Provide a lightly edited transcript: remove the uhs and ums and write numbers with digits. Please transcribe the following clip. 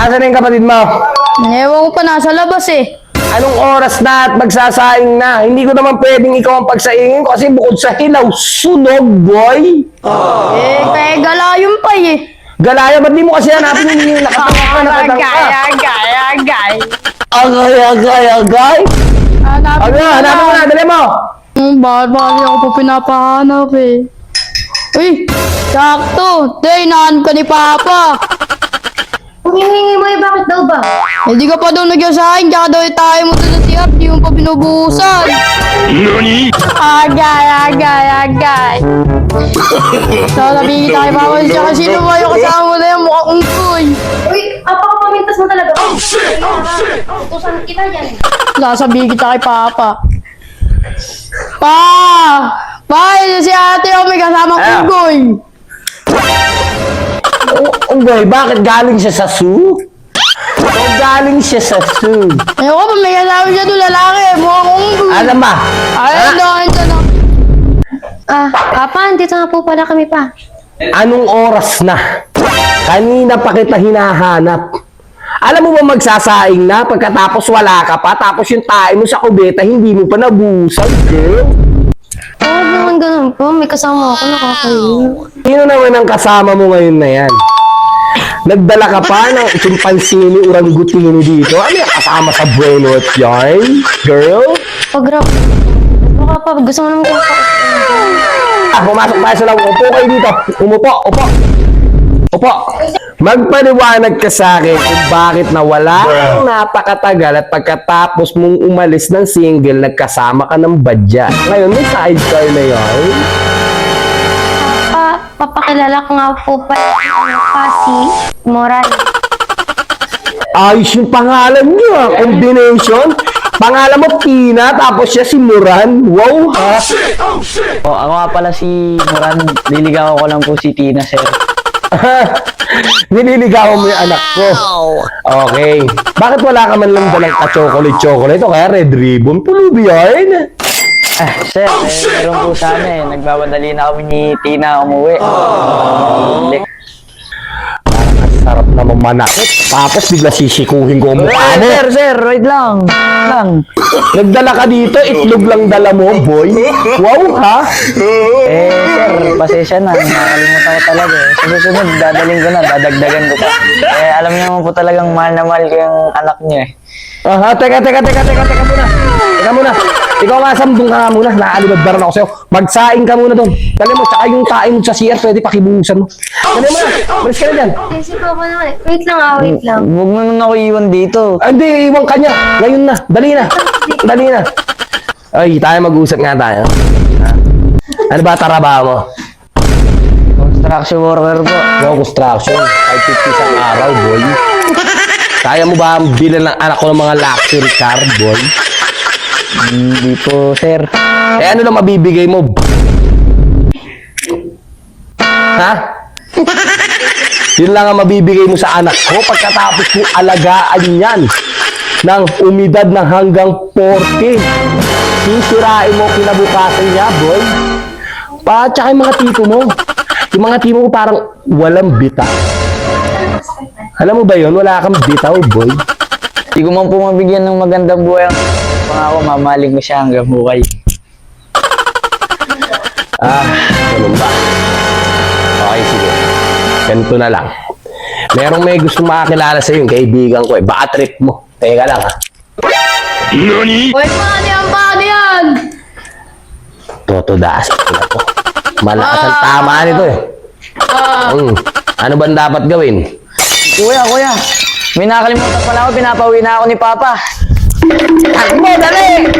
Asan na yung kapatid mo? Ewan ko pa, nasa labas eh. Anong oras na at magsasaing na? Hindi ko naman pwedeng ikaw ang pagsaingin kasi bukod sa hilaw, sunog, boy. Kaya galayon pa eh. Galaya, ba't di mo kasi hanapin yung nakatanga ka? Agay. Agay. Hanapin mo na, dali mo. Bakit ako pa pinapahanap eh. Uy, sakto. Day, nahanap ka ni Papa. Kung hihingi mo eh, bakit daw ba? Hindi ka pa daw nagyasahin, tsaka daw tayo mo doon sa siyap, di mo pa binubuhusan. Agay. Sasabihin tayo, Papa, tsaka sino ba yung kasama mo na yung mukha ungkoy? Uy, apakapamintas mo talaga. Oh, shit! Utusan kita yan. Sasabihin kita kay Papa. Pa, si ate yung may kasamang ungkoy. Boy, bakit galing siya sa zoo? Galing siya sa zoo. Ayoko pa, may kasama siya doon, lalaki, mukhang ungkoy. Alam ba? Ayun na. Papa, andito na po pala kami pa. Anong oras na? Kanina pa kita hinahanap. Alam mo ba magsasaing na pagkatapos wala ka pa, tapos yung tae mo sa kubeta hindi mo pa nabusan, girl? Oo, naman ganun po. May kasama ako, nakakainin. Sino naman ang kasama mo ngayon na yan? Nagdala ka pa ng chimpanzini, orangutini dito? Ano yung kasama sa buwelo at yarn, girl? Pag-rap. Baka pa, gusto mo naman kung Pumasok tayo sa loob. Upo kayo dito. Upo. Magpaliwanag ka sa akin kung bakit nawala ang napakatagal at pagkatapos mong umalis ng single, nagkasama ka ng badya. Ngayon, may sidecar na yun. papakilala ko nga po pa si Moran. Ayos yung pangalan niyo, combination. Pangalan mo Tina, tapos siya si Moran. Wow, ha? Oh, ako nga pala si Moran. Liligawan ko lang po si Tina, sir. Nililigawan mo yung anak ko. Okay. Bakit wala ka man lang dalang ka-chocolate-chocolate o kaya red ribbon? Pulubi yan. Sir, meron po sana eh. Nagbabadali na kami ni Tina umuwi. Sarap na mamanakit. Tapos bigla sisikuhin ko ang mukha mo. Sir, wait lang. Nagdala ka dito, itlog lang dala mo, boy. Wow, ha? Sir, pasensya na. Nakalimutan ko talaga eh. Sa susunod, dadaling ko na, dadagdagan ko pa. Alam niyo naman po talagang mahal na mahal ko yung anak niyo eh. Aha, teka muna. Teka muna. Ikaw nga, Sam, doon ka nga muna. Naalibadbaran ako sa'yo. Magsaing ka muna doon. Dali mo, tsaka yung tae mo sa CR, pwede pakibuhusan mo. Dali mo na. Malis ka na dyan. Kasi po ako naman. Wait lang. Huwag mo naman ako iwan dito. Hindi, iwan ka niya. Ngayon na. Dali na. Ay, tayo mag-usap nga tayo. Ha? Ano ba trabaho mo? Construction worker po. Wow, construction. 550 sa araw, boy. Kaya mo ba bilan ng anak ko ng mga luxury car, boy? Hindi po, sir. Ano lang mabibigay mo? Ha? Yun lang ang mabibigay mo sa anak ko pagkatapos mong alagaan yan ng umidad ng hanggang 40. Sisirain mo kinabukasan niya, boy. Tsaka yung mga tipo mo. Yung mga tipo mo parang walang bita. Alam mo ba yun? Wala kang bitaw, boy. Hindi ko man po mabigyan ng magandang buhay. Pangako, mamaling ko siya hanggang buhay. Ganun ba? Okay, sige. Ganito na lang. Merong may gustong makakilala sa'yo, yung kaibigan ko eh. Baka trip mo. Teka lang, ha? Uy, paano yan? Totodaas ko na to. Malakas ang tama nito eh. Ano ba dapat gawin? Kuya, may nakalimutan pala ako. Pinapauwi na ako ni Papa. Takbo, dali!